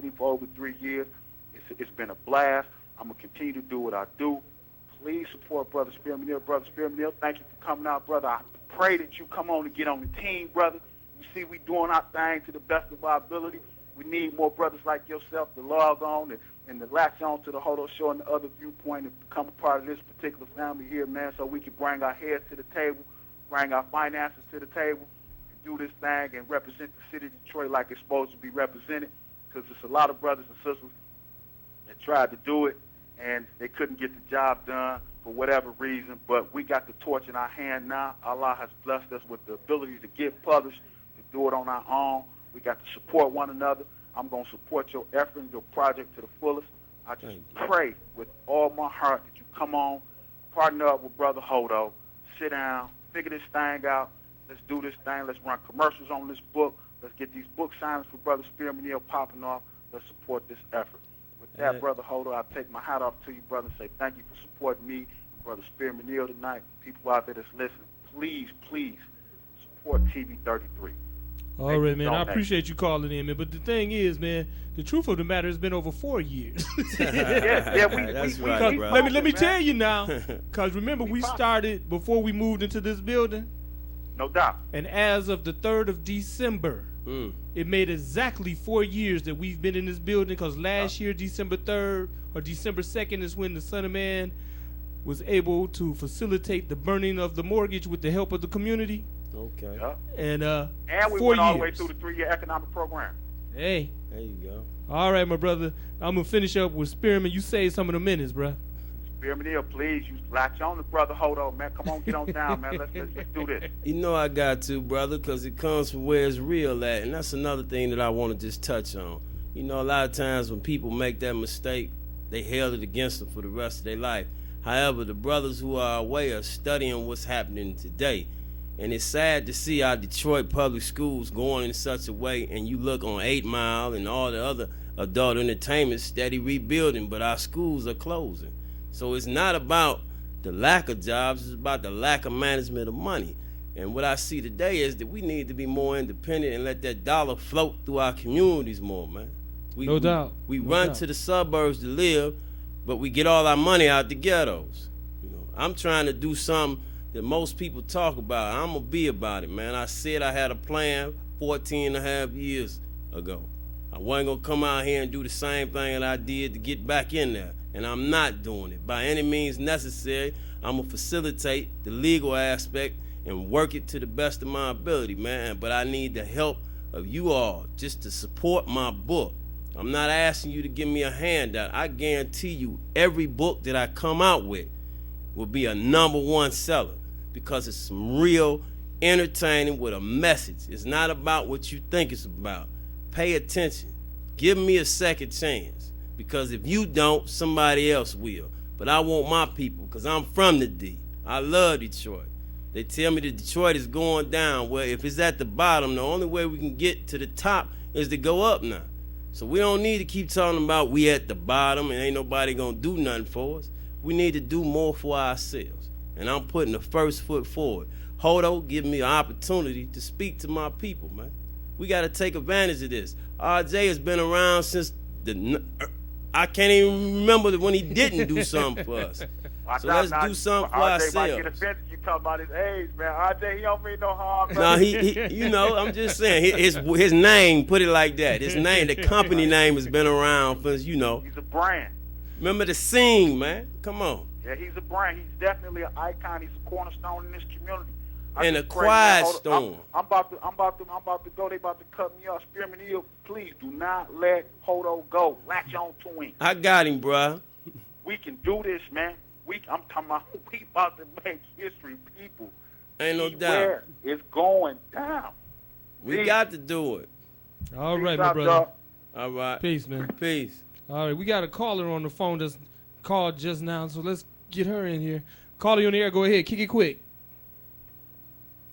responsibility for over 3 years. It's been a blast. I'm going to continue to do what I do. Please support Brother Spearman-El. Brother Spearman-El, thank you for coming out, brother. I pray that you come on and get on the team, brother. You see, we doing our thing to the best of our ability. We need more brothers like yourself to log on and to latch on to the Hodo Show and the other Viewpoint and become a part of this particular family here, man, so we can bring our heads to the table, bring our finances to the table, and do this thing and represent the city of Detroit like it's supposed to be represented, because there's a lot of brothers and sisters that tried to do it, and they couldn't get the job done for whatever reason, but we got the torch in our hand now. Allah has blessed us with the ability to get published, to do it on our own. We got to support one another. I'm going to support your effort and your project to the fullest. I just pray with all my heart that you come on, partner up with Brother Hodo, sit down, figure this thing out. Let's do this thing. Let's run commercials on this book. Let's get these book signings for Brother Spearman-El popping off. Let's support this effort. With that, Brother Hodo, I take my hat off to you, brother, and say thank you for supporting me and Brother Spearman-El tonight. People out there that's listening, please, please support TV 33. All right, man. I appreciate you calling in, man. But the thing is, man, the truth of the matter has been over 4 years. That's right, bro. Let me tell you now, because remember, we started before we moved into this building. No doubt. And as of the 3rd of December, it made exactly 4 years that we've been in this building, because last year, December 3rd or December 2nd is when the Sutton-Bey was able to facilitate the burning of the mortgage with the help of the community. Okay. And we 4 went all years. the way through the 3-year economic program. Hey. There you go. All right, my brother. I'm going to finish up with Spearman. You saved some of the minutes, bro. Spearman-El, please, you latch on to Brother Hodo, man. Come on, get on down, man. Let's do this. You know I got to, brother, because it comes from where it's real at. And that's another thing that I want to just touch on. You know, a lot of times when people make that mistake, they held it against them for the rest of their life. However, the brothers who are away are studying what's happening today. And it's sad to see our Detroit public schools going in such a way, and you look on 8 Mile and all the other adult entertainment steady rebuilding, but our schools are closing. So it's not about the lack of jobs, it's about the lack of management of money. And what I see today is that we need to be more independent and let that dollar float through our communities more, man. No doubt. We run to the suburbs to live, but we get all our money out the ghettos. You know, I'm trying to do something that most people talk about. I'm going to be about it, man. I said I had a plan 14 and a half years ago. I wasn't going to come out here and do the same thing that I did to get back in there, and I'm not doing it. By any means necessary, I'm going to facilitate the legal aspect and work it to the best of my ability, man. But I need the help of you all just to support my book. I'm not asking you to give me a handout. I guarantee you every book that I come out with will be a #1 seller, because it's some real entertaining with a message. It's not about what you think it's about. Pay attention. Give me a second chance, because if you don't, somebody else will. But I want my people, because I'm from the D. I love Detroit. They tell me that Detroit is going down. Well, if it's at the bottom, the only way we can get to the top is to go up now. So we don't need to keep talking about we at the bottom and ain't nobody gonna do nothing for us. We need to do more for ourselves. And I'm putting the first foot forward. Hodo give me an opportunity to speak to my people, man. We got to take advantage of this. RJ has been around since I can't even remember when he didn't do something for us. So let's do something for ourselves. RJ might get offended. You talking about his age, man. RJ, he don't mean no harm. No, he you know, I'm just saying, his name, put it like that. His name, the company name has been around for, you know. He's a brand. Remember the scene, man. Come on. Yeah, he's a brand. He's definitely an icon. He's a cornerstone in this community. And a quiet storm. I'm about to go. They about to cut me off. Spearman-El, please do not let Hodo go. Latch on to him. I got him, bruh. We can do this, man. I'm talking about we about to make history, people. Ain't no doubt. It's going down. We got to do it. All right, my brother. All right. Peace, man. Peace. All right, we got a caller on the phone that's called just now, so let's get her in here. Caller, you on the air. Go ahead. Kick it quick.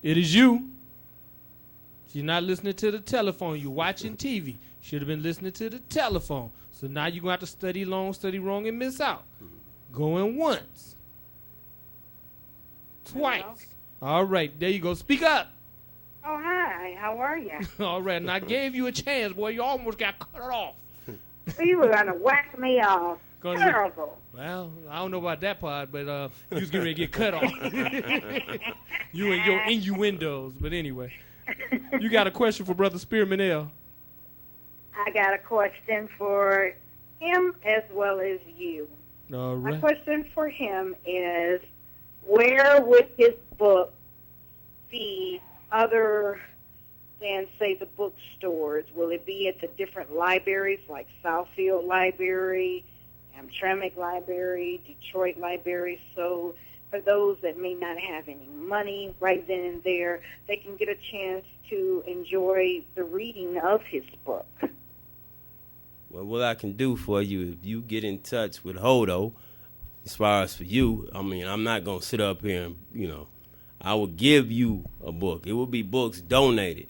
It is you. You're not listening to the telephone. You're watching TV. Should have been listening to the telephone. So now you're going to have to study long, study wrong, and miss out. Going once. Twice. Hello? All right, there you go. Speak up. Oh, hi. How are you? All right, and I gave you a chance, boy. You almost got cut off. You were going to whack me off. Terrible. Well, I don't know about that part, but you was getting ready to get cut off. You and your innuendos. But anyway, you got a question for Brother Spearman-El? I got a question for him as well as you. All right. My question for him is, where would his book be other than, say, the bookstores? Will it be at the different libraries like Southfield Library, Hamtramck Library, Detroit Library? So for those that may not have any money right then and there, they can get a chance to enjoy the reading of his book. Well, what I can do for you, if you get in touch with Hodo, as far as for you, I mean, I'm not going to sit up here and, I will give you a book. It will be books donated.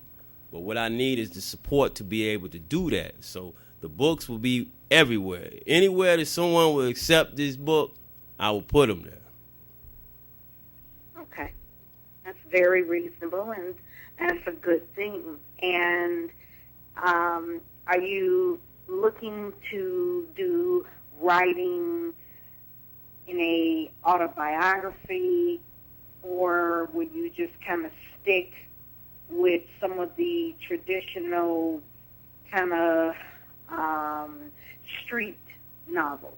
But what I need is the support to be able to do that. So the books will be everywhere. Anywhere that someone will accept this book, I will put them there. Okay. That's very reasonable, and that's a good thing. And are you looking to do writing in a autobiography, or will you just kind of stick with some of the traditional kind of street novels?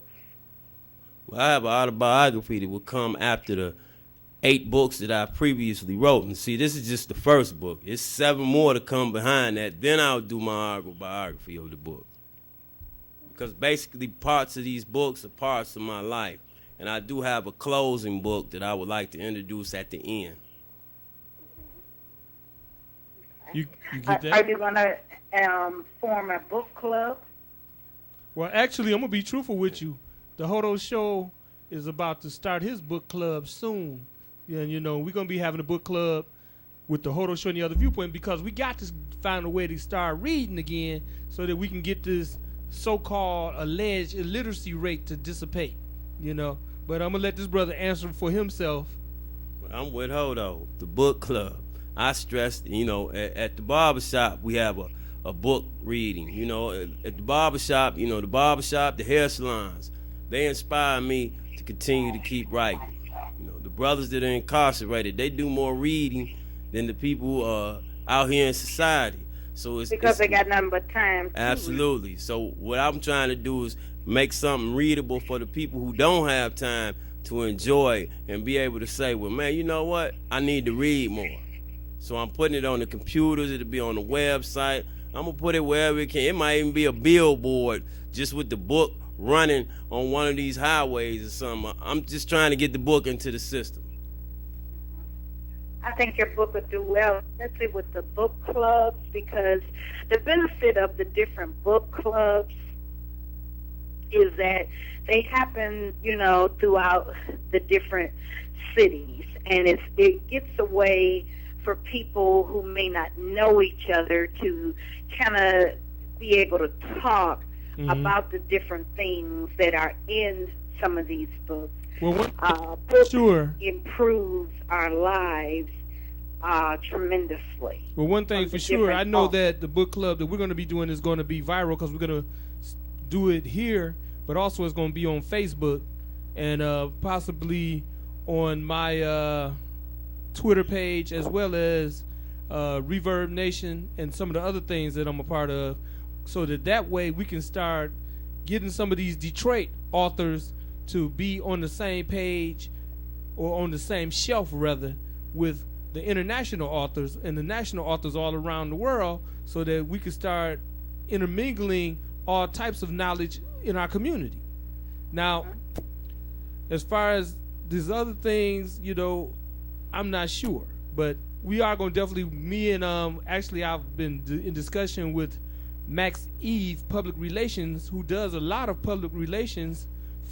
Well, I have an autobiography that will come after the 8 books that I previously wrote. And see, this is just the first book. It's 7 more to come behind that. Then I'll do my autobiography of the book. Because basically parts of these books are parts of my life. And I do have a closing book that I would like to introduce at the end. You get that? Are you going to form a book club? Well, actually, I'm going to be truthful with you. The Hodo Show is about to start his book club soon. Yeah, and, we're going to be having a book club with the Hodo Show and the other Viewpoint, because we got to find a way to start reading again so that we can get this so-called alleged illiteracy rate to dissipate, But I'm going to let this brother answer for himself. I'm with Hodo, the book club. I stressed, at the barbershop, we have a book reading. At the barbershop, the hair salons, they inspire me to continue to keep writing. The brothers that are incarcerated, they do more reading than the people out here in society. So because they got nothing but time. Absolutely. So what I'm trying to do is make something readable for the people who don't have time to enjoy and be able to say, well, man, you know what? I need to read more. So I'm putting it on the computers. It'll be on the website. I'm going to put it wherever it can. It might even be a billboard just with the book running on one of these highways or something. I'm just trying to get the book into the system. I think your book would do well, especially with the book clubs, because the benefit of the different book clubs is that they happen, throughout the different cities, and it gets a way for people who may not know each other to kind of be able to talk about the different things that are in some of these books. Well, books sure improves our lives tremendously. Well, one thing for sure, I know that the book club that we're going to be doing is going to be viral, because we're going to do it here, but also it's going to be on Facebook and possibly on my Twitter page, as well as Reverb Nation and some of the other things that I'm a part of, so that way we can start getting some of these Detroit authors to be on the same page, or on the same shelf rather, with the international authors and the national authors all around the world, so that we can start intermingling all types of knowledge in our community. Now, as far as these other things, I'm not sure, but we are going to definitely, me and actually I've been in discussion with Max Eve Public Relations, who does a lot of public relations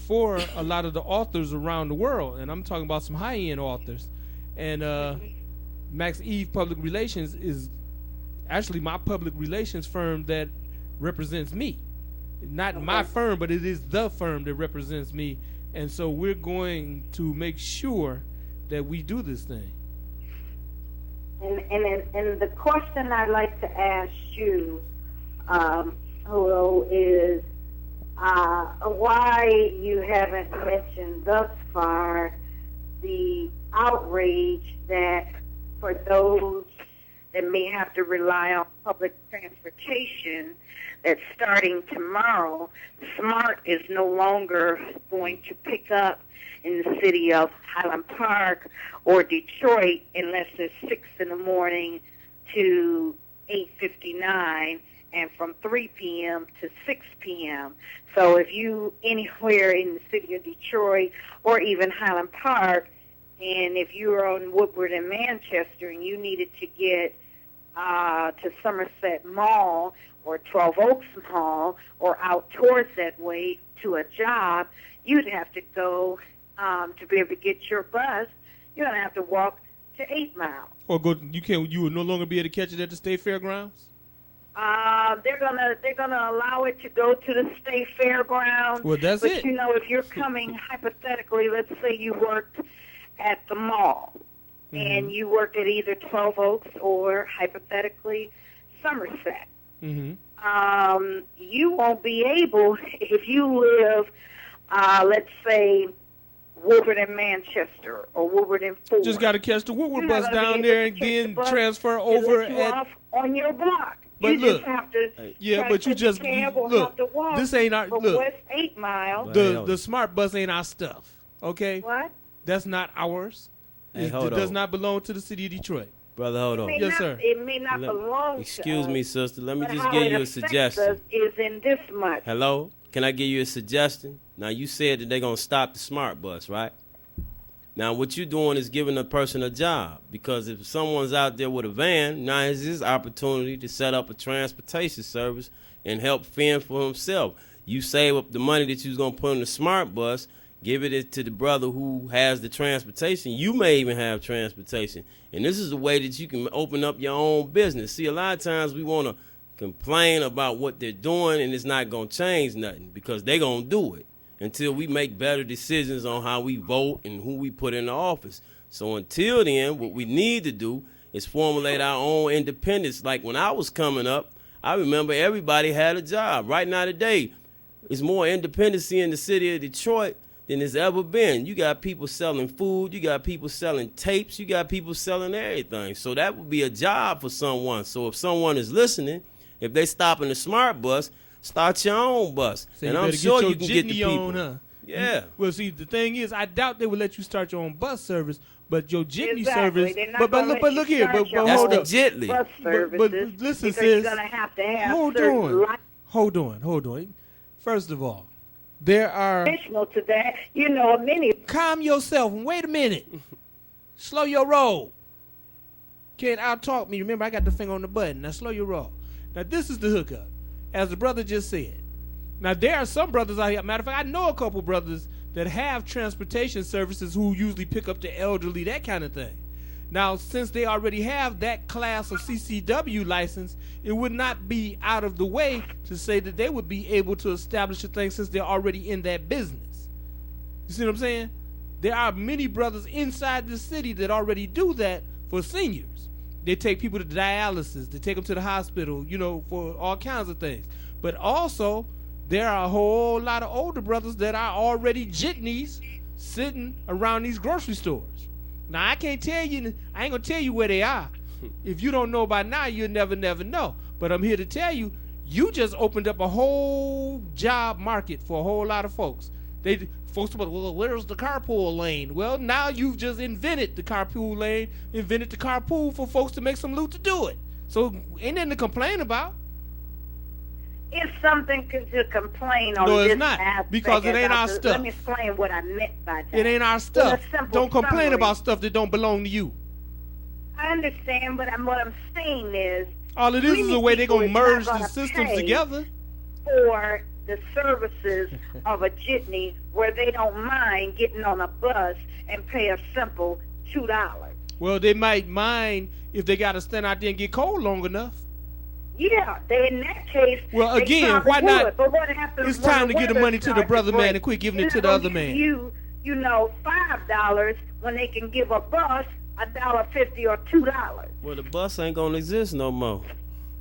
for a lot of the authors around the world, and I'm talking about some high-end authors. And Max Eve Public Relations is actually my public relations firm that represents me. Not my firm, but it is the firm that represents me. And so we're going to make sure that we do this thing. And the question I'd like to ask you, Hodo, is why you haven't mentioned thus far the outrage that for those that may have to rely on public transportation, that starting tomorrow, SMART is no longer going to pick up in the city of Highland Park or Detroit unless it's 6 in the morning to 8:59 and from 3 p.m. to 6 p.m. So if you anywhere in the city of Detroit or even Highland Park, and if you were on Woodward and Manchester and you needed to get to Somerset Mall or 12 Oaks Mall or out towards that way to a job, you'd have to go to be able to get your bus. You're going to have to walk to 8 Mile. Or go. You will no longer be able to catch it at the state fairgrounds. They're gonna allow it to go to the state fairgrounds. Well, that's but it. You know, if you're coming hypothetically, let's say you worked at the mall and you worked at either 12 Oaks or hypothetically Somerset. You won't be able, if you live, let's say, Woodward and Manchester or Woodward and Ford. Just got to catch the Woodward bus down there and then transfer over off on your block. But you look, just have to but you just look. This ain't our look. West 8 Mile. The smart bus ain't our stuff. Okay. What? That's not ours. Hey, it Hodo. does not belong to the city of Detroit. Brother Hodo. Yes, sir. It may not belong Excuse to me, us, sister. Let me but just how give it you a affects suggestion. us is in this much. Hello? Can I give you a suggestion? Now, you said that they're going to stop the smart bus, right? Now, what you're doing is giving a person a job, because if someone's out there with a van, now it's his opportunity to set up a transportation service and help fend for himself. You save up the money that you was going to put in the smart bus, give it to the brother who has the transportation. You may even have transportation. And this is a way that you can open up your own business. See, a lot of times we want to complain about what they're doing, and it's not going to change nothing, because they're going to do it until we make better decisions on how we vote and who we put in the office. So until then, what we need to do is formulate our own independence. Like when I was coming up, I remember everybody had a job. Right now today, there's more independency in the city of Detroit than there's ever been. You got people selling food, you got people selling tapes, you got people selling everything. So that would be a job for someone. So if someone is listening, if they stop in the smart bus, start your own bus. So and I'm sure you can get the people. On, huh? Yeah. Well, see, the thing is, I doubt they would let you start your own bus service, but your jitney Exactly. service. But look here, but That's hold the up. jitly. Bus services, but listen, because sis. you're going to have Hold on. First of all, there are. additional to that, you know, many. Calm yourself and wait a minute. Slow your roll. Can't out-talk me. Remember, I got the finger on the button. Now slow your roll. Now this is the hookup, as the brother just said. Now there are some brothers out here. Matter of fact, I know a couple brothers that have transportation services who usually pick up the elderly, that kind of thing. Now, since they already have that class of CCW license, it would not be out of the way to say that they would be able to establish a thing since they're already in that business. You see what I'm saying? There are many brothers inside the city that already do that for seniors. They take people to dialysis, they take them to the hospital, you know, for all kinds of things. But also, there are a whole lot of older brothers that are already jitneys sitting around these grocery stores. Now, I can't tell you, I ain't going to tell you where they are. If you don't know by now, you'll never know. But I'm here to tell you, you just opened up a whole job market for a whole lot of folks. Folks about, well, where's the carpool lane? Well, now you've just invented the carpool lane, invented the carpool for folks to make some loot to do it. So ain't nothing to complain about. It's something to complain on. No, it's this not, aspect. because it ain't our stuff. Let me explain what I meant by that. It ain't our stuff. Don't complain summary. about stuff that don't belong to you. I understand, but what I'm saying is, All it is a way they're going to people is merge not the gonna systems pay together. for the services of a jitney, where they don't mind getting on a bus and pay a simple $2. Well, they might mind if they got to stand out there and get cold long enough. Yeah, in that case. Well, they again, probably why not? would. But what happens It's when time to give the weather money to the starts brother break? man and quit giving it to the other man. You know, $5 when they can give a bus $1.50 or $2. Well, the bus ain't going to exist no more.